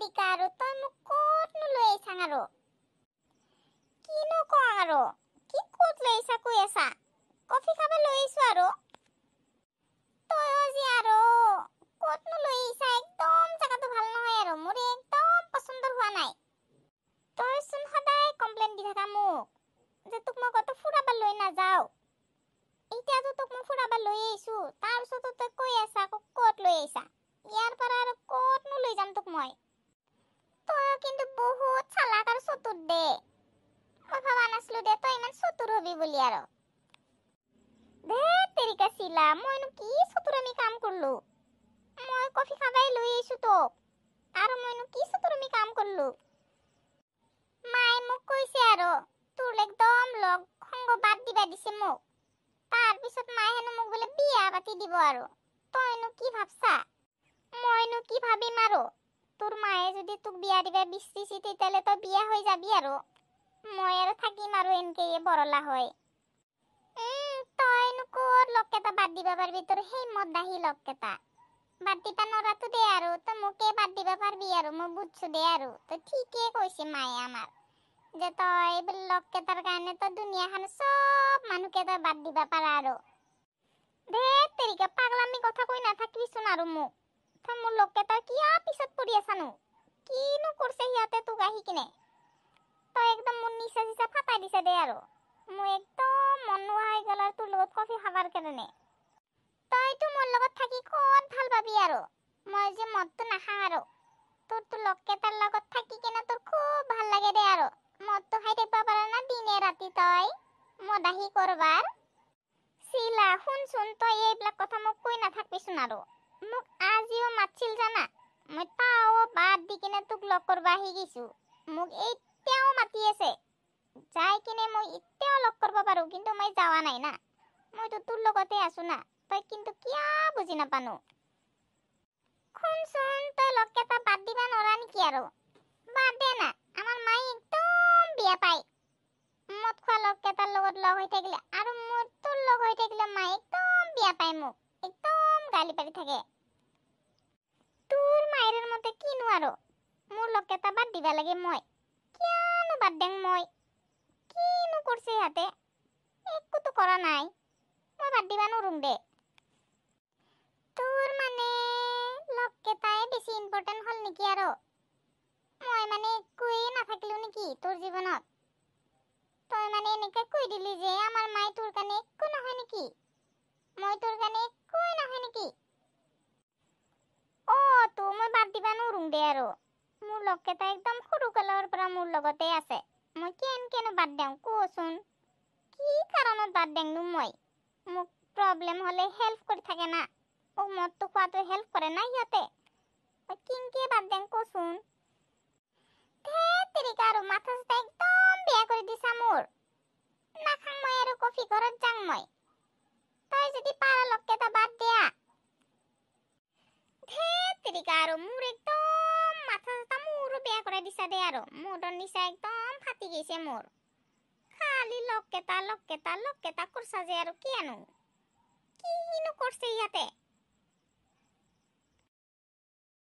তেৰিকা আৰু তই মোক ক'তনো লৈ আহিছাং আৰু কিনো কওঁ আৰু কি ক'ত লৈ আহিছা কৈ আছা কফি খাব লৈ আহিছো আৰু তইও যে আৰু ক'তনো লৈ আহিছা একদম জাগাটো ভাল নহয় আৰু মোৰ একদম পছন্দৰ হোৱা নাই তই চোন সদায় কমপ্লেইন দি থাকা মোক যে তোক মই কত ফুৰাব লৈ নাযাও এতিয়াতো তোক মই ফুৰাব লৈ আহিছো তাৰপিছতো তই কৈ আছা ক'ত লৈ আহিছা ইয়াৰ পৰা আৰু ক'তনো লৈ যাম তোক মই তই কিন্তু বহুত চালাক আৰু চতুৰ দে মই ভাবা নাছিলো দে তই ইমান চতুৰ হবি বুলি আৰু দে তেৰিকা চিলা মইনো কি চতুৰামি কাম কৰলো মই কফি খাবাই লৈ আহিছো তোক আৰু মইনো কি চতুৰামি কাম কৰলো মায়ে মোক কৈছে আৰু তোৰ একদম লগ সংগ বাদ দিবা দিছে মোক তাৰ পিছত মায়ে হেনো মোক বোলে বিয়া পাতি দিব আৰু তইনো কি ভাবছা মইনো কি ভাবিম আৰু তোৰ মায়ে যদি তোক বিয়া দিবা বিচাৰিছে তেতিয়ালে তই বিয়া হৈ যাবি আৰু মই আৰু থাকিম আৰু এনকেয়ে বৰলা হয় তইনো ক'ত লগকেইটা বাদ দিবা পাৰবি তোৰ সেই মদাহী লগকেইটা বাদ দিবা নৰাটো দে আৰু তই মোকে বাদ দিবা পাৰবি আৰু মই বুজছো দে আৰু তই ঠিকে কৈছে মায়ে আমাৰ যে তই এইবোৰ লগকেইটাৰ কাৰণে তই দুনিয়াখন চব মানুহকে তই বাদ দিবা পাৰা আৰু দে তেৰিকা পাগলামি কথা কৈ নাথাকিবিচোন আৰু মোক তই মোৰ লগকেইটাৰ কিয়া পিছত পৰি আছানো কিনো কৰিছে সিহঁতে তোক আহি কিনে তই একদম মোৰ নিচা চিচা ফাটাই দিছে দে আৰু মই একদম মন নোহোৱা হৈ গ'ল আৰু তোৰ লগত কফি খাবাৰ কাৰণে তইতো মোৰ লগত থাকি ক'ত ভাল পাবি আৰু মই যে মদটো নাখাং আৰু তোৰ লগকেইটাৰ লগত থাকি কিনে তোৰ খুব ভাল লাগে দে আৰু মদটো খাই থাকিব পাৰা না দিনে ৰাতি তই মদাহী কৰবাৰ চিলা শুনচোন তই এইবিলাক কথা মোক কৈ নাথাকবিচোন আৰু মোক আজিও মাতছিল জানা মই তাও বাদ দি কিনে তোক লগ কৰবা আহি গেছো মোক এতিয়াও মাতি আছে যাই কিনে মই এতিয়াও লগ কৰবা পাৰো কিন্তু মই যাৱা নাই না মইতো তোৰ লগতে আছো না তই কিন্তু কিয়া বুজি নাপানো শুনচোন তই লগকেইটা বাদ দিবা নৰা নেকি আৰু বাদ দে না আমাৰ মায়ে একদম বিয়া পায় মদ খোৱা লগকেইটাৰ লগত লগ হৈ থাকিলে আৰু মোৰ তোৰ লগ হৈ থাকিলে মায়ে একদম বিয়া পায় মোক একদম গালি পাৰি থাকে তোৰ মায়েৰ মতে কিনো আৰু মোৰ লগকেইটা বাদ দিবা লাগে মই কিয়ানো বাদ দেং মই কিনো কৰিছে সিহঁতে একোতো কৰা নাই মই বাদ দিবা নৰুং দে তোৰ মানে লগকেইটাই বেছি ইম্পৰ্টেণ্ট হল নেকি আৰু মই মানে একোৱেই নাথাকিলো নেকি তোৰ জীৱনত তই মানে এনেকে কৈ দিলি যে আমাৰ মায়ে তোৰ কাৰণে একো নহয় নেকি মই তোৰ কাৰণে একোৱেই নহয় নেকি তো মই বাদ দিবা নৰুং দে আৰু মোৰ লগকেইটা একদম সৰু কালৰ পৰা মোৰ লগতে আছে মই কেনো বাদ দেও কচোন কি কাৰণত বাদ দেংনো মই মোক প্ৰব্লেম হলে হেল্প কৰি থাকে না মদটো খোৱাটো হেল্প কৰে না সিহঁতে মই কিনকে বাদ দেং কচোন তেৰিকা আৰু মাথা চাথা একদম বেয়া কৰি দিছা মোৰ নাখাং মই আৰু কফি ঘৰত যাং মই তই যদি পাৰা লগকেইটা বাদ দিয়া তেৰিকা আৰু মোৰ একদম মাথা চাথা মোৰো বেয়া কৰাই দিছা দে আৰু মোৰৰ নিচা একদম ফাটি গৈছে মোৰ খালি লগকেইটা কৰছা যে আৰু কিনো কৰিছে ইয়াতে